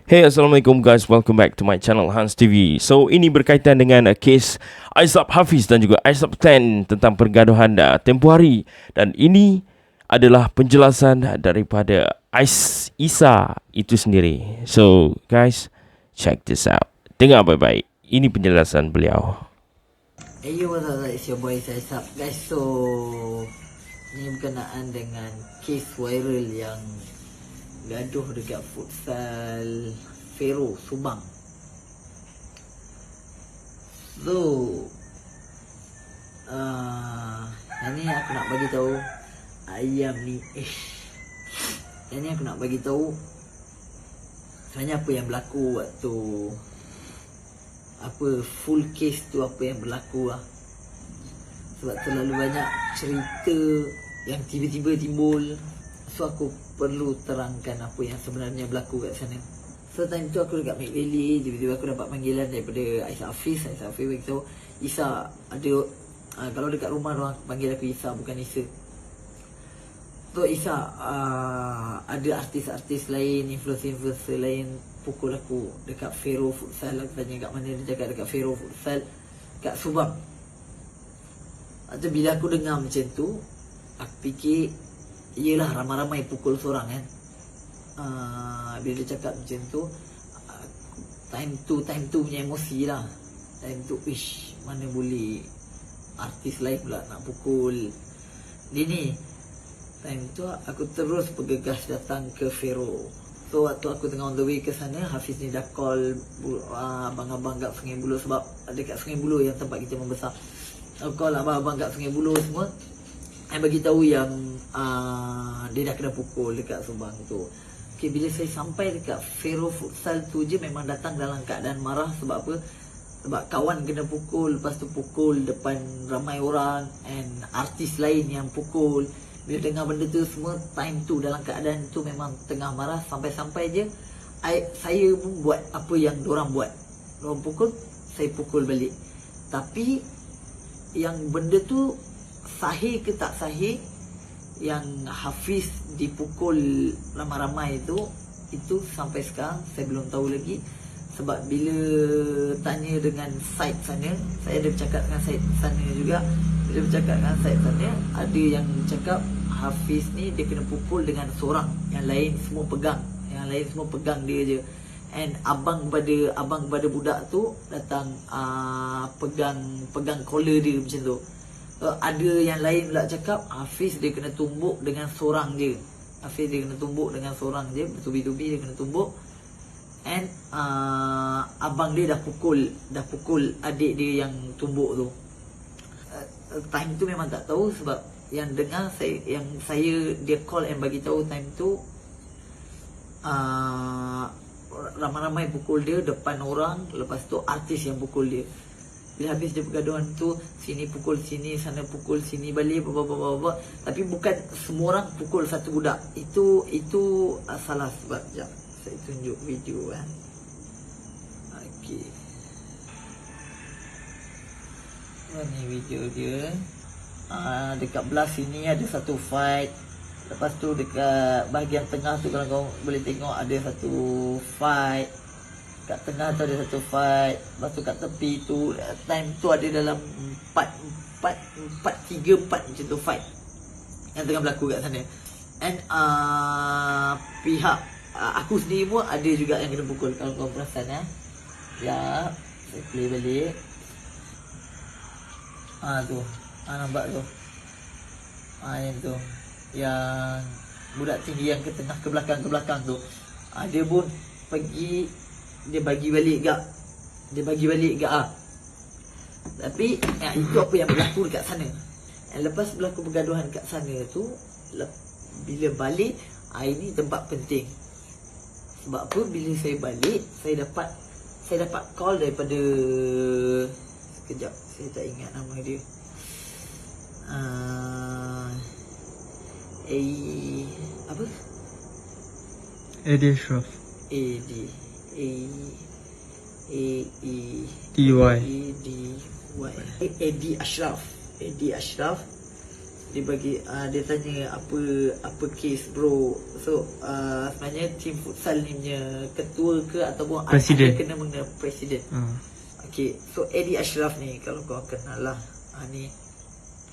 Hey, Assalamualaikum guys, welcome back to my channel Hans TV. So, ini berkaitan dengan kes Aizab Hafiz dan juga Aizab Ten tentang pergaduhan tempoh hari. Dan ini adalah penjelasan daripada Isa itu sendiri. So, guys, check this out. Dengar baik-baik, ini penjelasan beliau. Hey yo, what's up, it's your boy Aizab. Guys, so ini berkenaan dengan kes viral yang gaduh dekat futsal Fero Subang. So ini aku nak bagi tahu ayam ni ini aku nak bagi tahu sebenarnya apa yang berlaku waktu full case tu, apa yang berlaku lah. Sebab terlalu banyak cerita yang tiba-tiba timbul, so aku perlu terangkan apa yang sebenarnya berlaku kat sana. So time tu aku dekat Mid Valley, tiba-tiba aku dapat panggilan daripada Aizab Hafiz. Aizab Hafiz beritahu, Isa ada kalau dekat rumah orang panggil aku Isa, bukan Isa. So Isa ada artis-artis lain, influencer lain pukul aku dekat Fero Futsal. Aku tanya kat mana, dia cakap dekat Fero Futsal kat Subang. Atau bila aku dengar macam tu, aku fikir yelah ramai-ramai pukul seorang kan. Bila dia cakap macam tu, time tu punya emosi lah. Time tu mana boleh artis lain pula nak pukul dia ni. Time tu aku terus bergegas datang ke Fero. So waktu aku tengah on the way ke sana, Hafiz ni dah call abang-abang kat Sungai Buloh. Sebab dekat Sungai Buloh yang tempat kita membesar. Aku call abang-abang kat Sungai Buloh semua, saya bagi tahu yang dia dah kena pukul dekat Subang tu. Okay, bila saya sampai dekat Fero Futsal tu je, memang datang dalam keadaan marah. Sebab apa? Sebab kawan kena pukul, lepas tu pukul depan ramai orang, and artis lain yang pukul. Bila dengar benda tu semua, time tu dalam keadaan tu memang tengah marah. Sampai-sampai je saya pun buat apa yang diorang buat. Diorang pukul, saya pukul balik. Tapi yang benda tu sahih ke tak sahih, yang Hafiz dipukul ramai-ramai itu sampai sekarang saya belum tahu lagi. Sebab bila tanya dengan side sana, saya ada bercakap dengan side sana juga. Bila bercakap dengan side sana, ada yang cakap Hafiz ni dia kena pukul dengan seorang, yang lain semua pegang dia je. And abang kepada budak tu datang pegang collar dia macam tu. Ada yang lain pula cakap Hafiz dia kena tumbuk dengan seorang je. Bertubi-tubi dia kena tumbuk. And abang dia dah pukul adik dia yang tumbuk tu. Time tu memang tak tahu, sebab yang dengar saya dia call and bagi tahu time tu ramai-ramai pukul dia depan orang. Lepas tu artis yang pukul dia. Bila habis dia pergaduhan tu, sini pukul sini, sana pukul sini balik, apa. Tapi bukan semua orang pukul satu budak. Itu salah. Sebab sekejap saya tunjuk video kan. Okey. Ni video dia. Dekat belah sini ada satu fight. Lepas tu dekat bahagian tengah tu, kalau kau boleh tengok, ada satu fight. Kat tengah tu ada satu fight. Lepas tu kat tepi tu, time tu ada dalam 3-4 macam tu fight yang tengah berlaku kat sana. And pihak aku sendiri pun ada juga yang kena pukul, kalau kau perasan ya. Saya play balik. Tu nampak tu. Yang tu, yang budak tinggi yang ke tengah ke belakang tu, dia pun pergi, dia bagi balik gak. Tapi itu apa yang berlaku dekat sana. Lepas berlaku pergaduhan kat sana tu, bila balik, ini tempat penting. Sebab apa? Bila saya balik, saya dapat call daripada, sekejap saya tak ingat nama dia. Apa? Adi Ashraf. Adi Ashraf. dia tanya apa kes bro. So sebenarnya tim futsal ni punya ketua ke ataupun Presiden. ada kena mengena presiden. Okay, so Eddie Ashraf ni kalau kau kenal lah, ni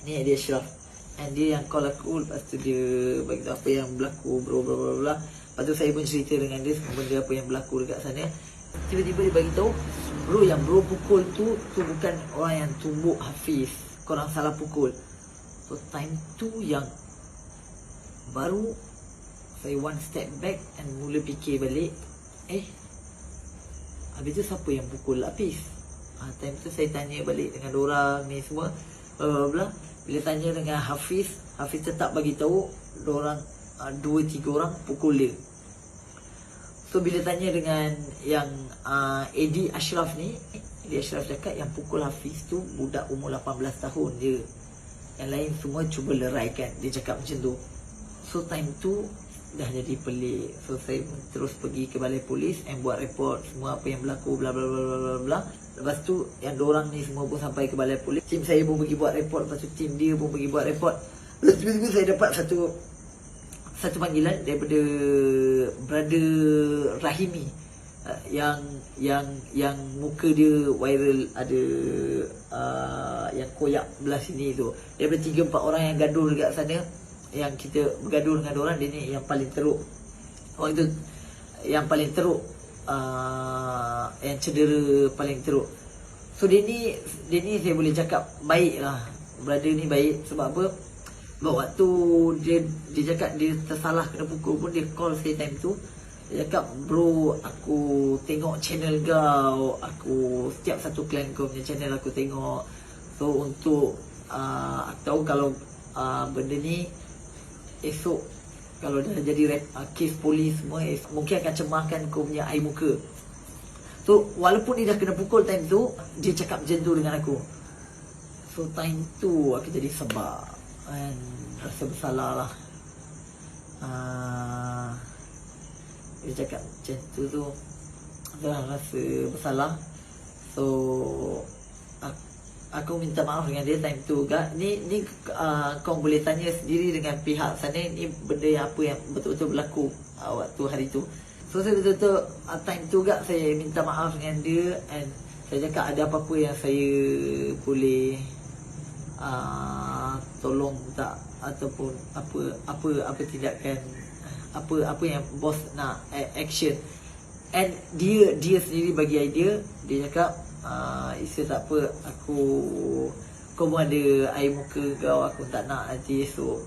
Eddie Ashraf, and dia yang call aku. Lepas tu dia bagi tahu apa yang berlaku bro bla bla bla. Lepas tu saya pun cerita dengan dia semua benda apa yang berlaku dekat sana. Tiba-tiba dia bagi tahu, bro yang bro pukul tu bukan orang yang tumbuk Hafiz, korang salah pukul. So time tu yang baru saya one step back and mula fikir balik, habis tu siapa yang pukul Hafiz? Time tu saya tanya balik dengan dorang ni semua, bla bla bla. Bila tanya dengan Hafiz tetap bagi tahu dorang 2-3 orang pukul dia. So bila tanya dengan yang Eddie Ashraf ni, Eddie Ashraf cakap yang pukul Hafiz tu budak umur 18 tahun je. Yang lain semua cuba leraikan. Dia cakap macam tu. So time tu dah jadi pelik. So saya terus pergi ke balai polis and buat report semua apa yang berlaku bla bla bla bla bla. Lepas tu yang dorang ni semua pun sampai ke balai polis. Tim saya pun pergi buat report. Lepas tu tim dia pun pergi buat report. Lepas tiba-tiba saya dapat satu panggilan daripada brother Rahimi, yang muka dia viral, ada yang koyak belah sini tu. Daripada 3-4 orang yang gaduh dekat sana, yang kita bergaduh dengan orang, dia ni yang paling teruk. Orang tu yang paling teruk, yang cedera paling teruk. So dia ni saya boleh cakap baik lah. Brother ni baik. Sebab apa? Sebab waktu dia cakap dia tersalah kena pukul pun, dia call saya time tu. Dia cakap, bro, aku tengok channel kau, aku setiap satu klan kau punya channel aku tengok. So untuk aku tahu kalau benda ni esok kalau dah jadi kes polis semua, mungkin akan cemarkan kau punya air muka. So walaupun dia dah kena pukul time tu, dia cakap macam tu dengan aku. So time tu aku jadi sebab and rasa bersalah lah. Dia cakap macam tu dah rasa bersalah. So aku minta maaf dengan dia time tu juga. Ni kau boleh tanya sendiri dengan pihak sana, ni benda yang apa yang betul-betul berlaku waktu hari tu. So saya betul-betul time tu juga saya minta maaf dengan dia, and saya cakap ada apa-apa yang saya boleh tolong tak, ataupun apa tindakan apa yang bos nak action. And dia sendiri bagi idea. Dia cakap Isa tak apa, kau pun ada air muka kau, aku tak nak nanti esok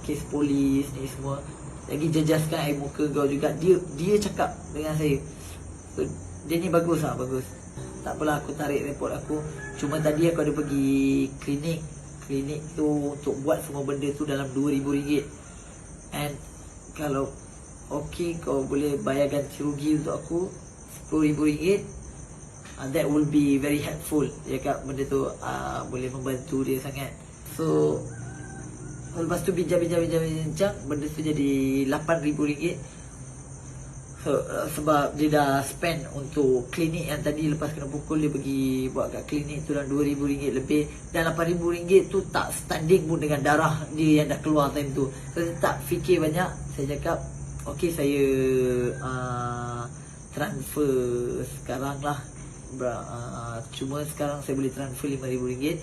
kes polis ni semua. Lagi jejaskan air muka kau juga. Dia cakap dengan saya. So, dia ni bagus. Tak apalah, aku tarik report aku. Cuma tadi aku ada pergi klinik tu untuk buat semua benda tu dalam RM2,000. And kalau okey, kau boleh bayar ganti rugi untuk aku RM10,000, that will be very helpful. Dia cakap benda tu boleh membantu dia sangat. So lepas tu bincang, benda tu jadi RM8,000. So, sebab dia dah spend untuk klinik yang tadi lepas kena pukul, dia pergi buat kat klinik tu dalam RM2,000 lebih. Dan RM8,000 tu tak standing pun dengan darah dia yang dah keluar time tu. So saya tak fikir banyak. Saya cakap okey, saya transfer sekarang lah. Cuma sekarang saya boleh transfer RM5,000.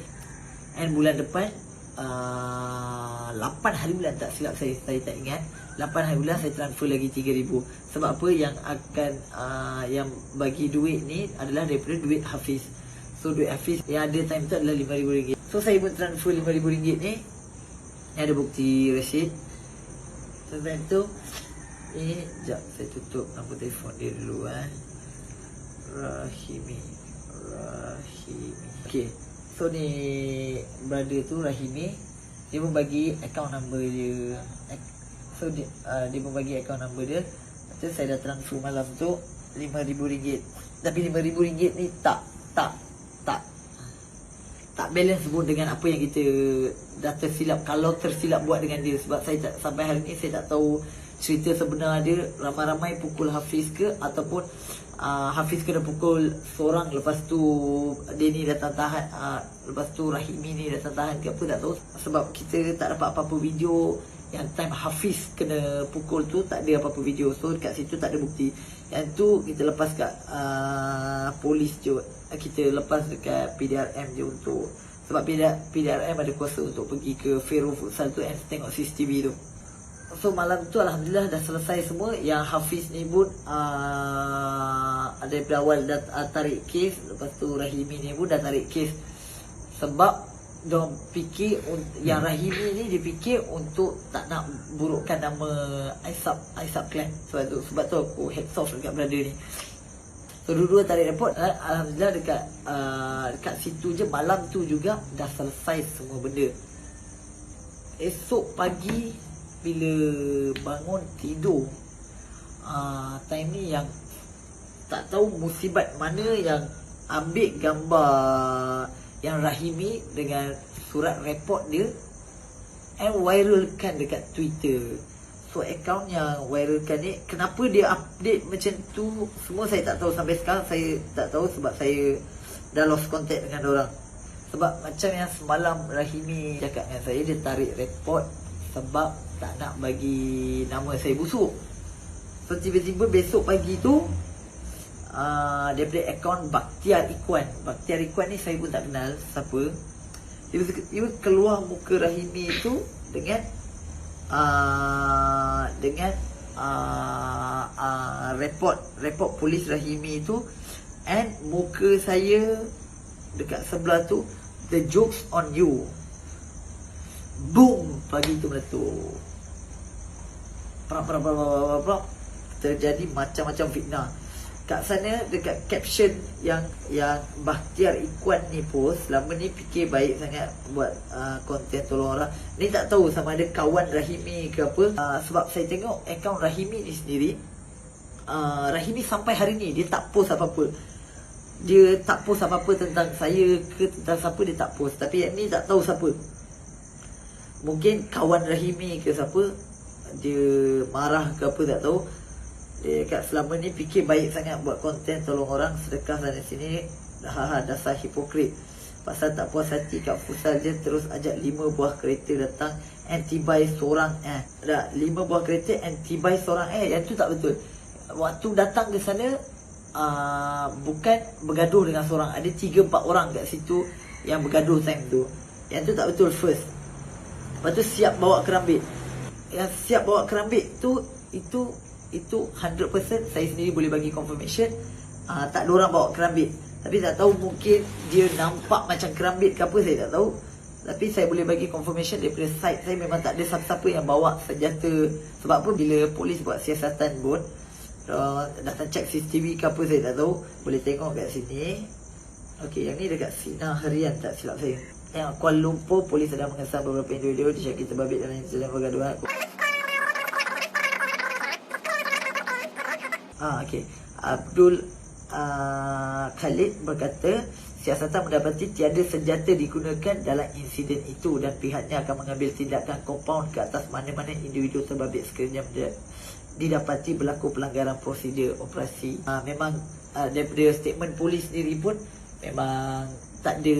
And bulan depan 8 hari bulan tak silap saya tak ingat, 8 hari bulan saya transfer lagi RM3,000. Sebab apa? Yang akan yang bagi duit ni adalah daripada duit Hafiz. So duit Hafiz yang ada time tu adalah RM5,000. So saya pun transfer RM5,000 ni. Ni ada bukti resit. Sebab tu ni, sekejap saya tutup nombor telefon dia dulu. Rahimi. Okay, so ni brother tu Rahimi, dia pun bagi account number dia. So dia pun bagi account number dia. Lepas saya dah transfer malam tu RM5,000. Tapi RM5,000 ni tak balance pun dengan apa yang kita dah tersilap. Kalau tersilap buat dengan dia. Sebab saya tak, sampai hari ni saya tak tahu cerita sebenar dia ramai-ramai pukul Hafiz ke, ataupun Hafiz kena pukul seorang, lepas tu dia ni datang tahan, lepas tu Rahimi ni datang tahan ke apa tak tahu. Sebab kita tak dapat apa-apa video yang time Hafiz kena pukul tu, tak ada apa-apa video. So dekat situ tak ada bukti. Yang tu kita lepas kat polis je, kita lepas dekat PDRM je untuk, sebab PDRM ada kuasa untuk pergi ke Fero Futsal tu and tengok CCTV tu. So malam tu Alhamdulillah dah selesai semua. Yang Hafiz ni pun dari awal dah tarik kes. Lepas tu Rahimi ni pun dah tarik kes. Sebab diorang fikir yang Rahimi ni dia fikir untuk tak nak burukkan nama Aisap Clan. Sebab tu aku heads off dekat brother ni. So dua-dua tarik report. Alhamdulillah dekat situ je malam tu juga dah selesai semua benda. Esok pagi bila bangun tidur, time ni yang tak tahu musibat mana yang ambil gambar yang Rahimi dengan surat report dia and viralkan dekat Twitter. So account yang viralkan ni, kenapa dia update macam tu semua saya tak tahu. Sampai sekarang saya tak tahu sebab saya dah lost contact dengan orang. Sebab macam yang semalam Rahimi cakap dengan saya, dia tarik report sebab tak nak bagi nama saya busuk. So tiba-tiba besok pagi tu daripada akaun Bakhtiar Ikhwan. Bakhtiar Ikhwan ni saya pun tak kenal siapa. Tiba-tiba keluar muka Rahimi tu dengan report polis Rahimi tu, and muka saya dekat sebelah tu, "The joke's on you." Boom, pagi tu meletup. Terjadi macam-macam fitnah. Kat sana dekat caption yang Bakhtiar Ikhwan ni post, selama ni fikir baik sangat buat konten tolong orang. Ni tak tahu sama ada kawan Rahimi ke apa. Sebab saya tengok akaun Rahimi ni sendiri, Rahimi sampai hari ni dia tak post apa-apa. Dia tak post apa-apa tentang saya ke tentang siapa, dia tak post. Tapi yang ni tak tahu siapa. Mungkin kawan Rahimi ke siapa, dia marah ke apa tak tahu. Dia kat selama ni fikir baik sangat buat konten tolong orang, sedekah sana sini. Dasar hipokrit. Pasal tak puas hati kat futsal je, terus ajak 5 buah kereta datang anti-buy seorang. 5 buah kereta anti-buy seorang. Yang tu tak betul. Waktu datang ke sana, bukan bergaduh dengan seorang. Ada 3-4 orang kat situ yang bergaduh time tu. Yang tu tak betul first. Lepas tu siap bawa kerambit. Yang siap bawa kerambit tu, itu 100% saya sendiri boleh bagi confirmation. Tak ada orang bawa kerambit. Tapi tak tahu, mungkin dia nampak macam kerambit ke apa, saya tak tahu. Tapi saya boleh bagi confirmation daripada side saya, memang tak ada siapa-siapa yang bawa senjata. Sebab apa, bila polis buat siasatan pun, datang check CCTV ke apa, saya tak tahu. Boleh tengok kat sini. Okey, yang ni dekat Sinar Harian tak silap saya. Yang Kuala Lumpur, polis sedang mengesan beberapa individu disyaki terbabit dalam insiden pergaduhan. Okey. Abdul Khalid berkata, siasatan mendapati tiada senjata digunakan dalam insiden itu dan pihaknya akan mengambil tindakan kompaun ke atas mana-mana individu terbabit sekiranya didapati berlaku pelanggaran prosedur operasi. Memang daripada statement polis sendiri pun memang tak ada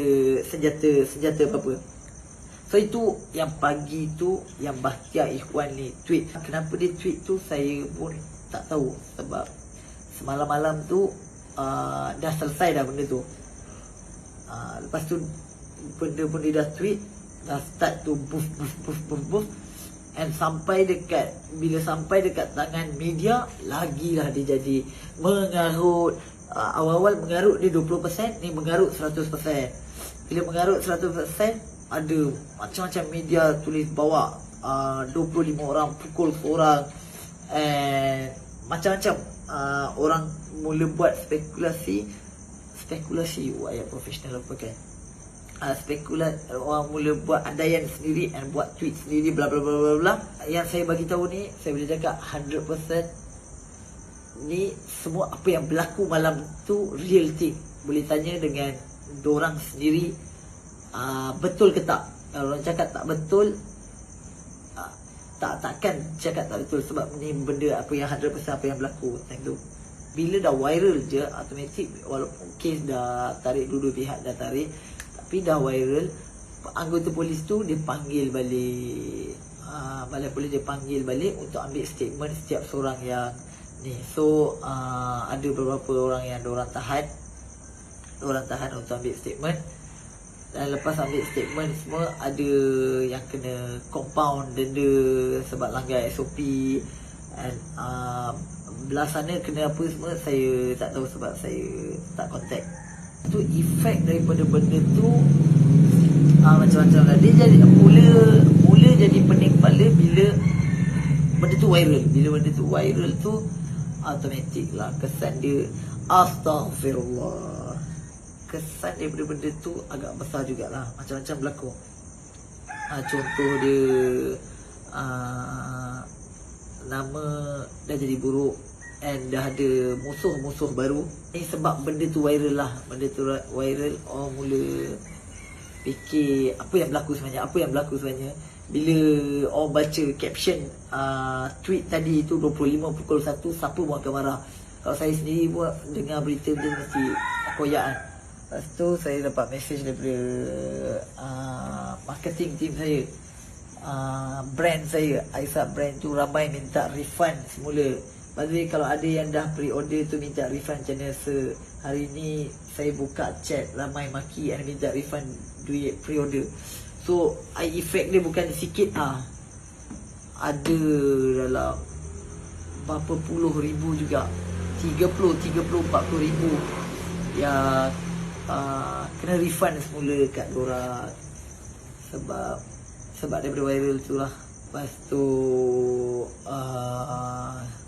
senjata apa-apa. So itu yang pagi tu yang Bakhtiar Ikhwan ni tweet. Kenapa dia tweet tu saya pun tak tahu. Sebab semalam-malam tu dah selesai dah benda tu. Lepas tu benda pun dia dah tweet, dah start tu buff. And bila sampai dekat tangan media, lagilah dia jadi mengarut. Awal-awal mengarut dia 20%, ni mengarut 100%. Bila mengarut 100%, ada macam-macam media tulis bawa 25 orang pukul seorang, and macam-macam. Orang mula buat spekulasi ayat profesional apa kan. Orang mula buat andaian sendiri and buat tweet sendiri, bla bla bla bla bla. Yang saya bagi tahu ni, saya boleh cakap 100% ni semua apa yang berlaku malam tu real thing. Boleh tanya dengan dorang sendiri, betul ke tak. Kalau orang cakap tak betul, takkan cakap tak betul. Sebab ni benda apa yang 100% apa yang berlaku time tu. bila dah viral je automatik, walaupun kes dah tarik, dua-dua pihak dah tarik, tapi dah viral, anggota polis tu dia panggil balik, balai polis dia panggil balik untuk ambil statement setiap seorang yang ni. So ada beberapa orang yang diorang tahan untuk ambil statement. Dan lepas ambil statement semua, ada yang kena compound denda sebab langgar SOP. And belah sana kena apa semua saya tak tahu sebab saya tak contact. Tu efek daripada benda tu macam-macam lah. Dia jadi mula jadi pening kepala bila benda tu viral. Bila benda tu viral tu automatik lah kesan dia astaghfirullah. Kesan daripada benda tu agak besar jugalah. Macam-macam berlaku. Contoh dia nama dah jadi buruk, and dah ada musuh-musuh baru. Ni sebab benda tu viral lah. Benda tu viral, orang mula fikir apa yang berlaku sebenarnya. Bila orang baca caption tweet tadi tu 25 pukul 1, siapa pun akan marah. Kalau saya sendiri pun dengar berita dia mesti koyak kan. Lepas tu saya dapat mesej daripada marketing team saya, brand saya, Aisap brand tu ramai minta refund semula. Maksudnya kalau ada yang dah pre-order tu minta refund macam mana. Hari ni saya buka chat ramai maki and minta refund duit pre-order. So effect dia bukan sikit ada dalam berapa puluh ribu juga, 30, 40 ribu yang kena refund semula kat diorang sebab daripada viral tu lah. Lepas tu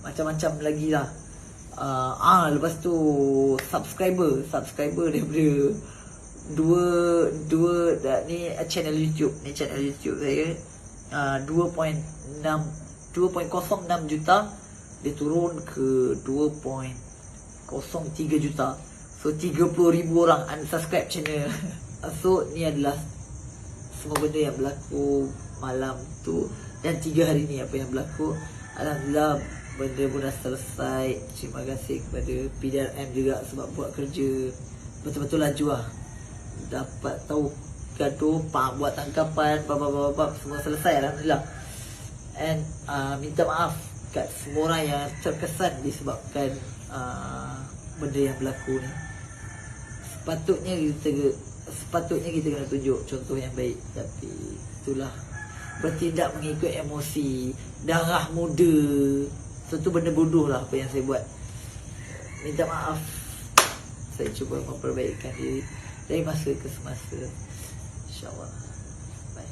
macam-macam lagi lah. Lepas tu subscriber daripada dua ni channel YouTube saya 2.06 juta, dia turun ke 2.03 juta. So 30,000 orang unsubscribe channel. So ni adalah semua benda yang berlaku malam tu dan 3 hari ni apa yang berlaku. Alhamdulillah benda pun dah selesai. Terima kasih kepada PDRM juga sebab buat kerja betul-betul laju lah. Dapat tahu gaduh, buat tangkapan, semua selesai Alhamdulillah. And minta maaf kat semua orang yang terkesan disebabkan benda yang berlaku ni. Sepatutnya kita kena tunjuk contoh yang baik, tapi itulah, bertindak mengikut emosi, darah muda. So tu benda bodoh lah apa yang saya buat. Minta maaf. Saya cuba memperbaikkan diri dari masa ke semasa, InsyaAllah. Bye.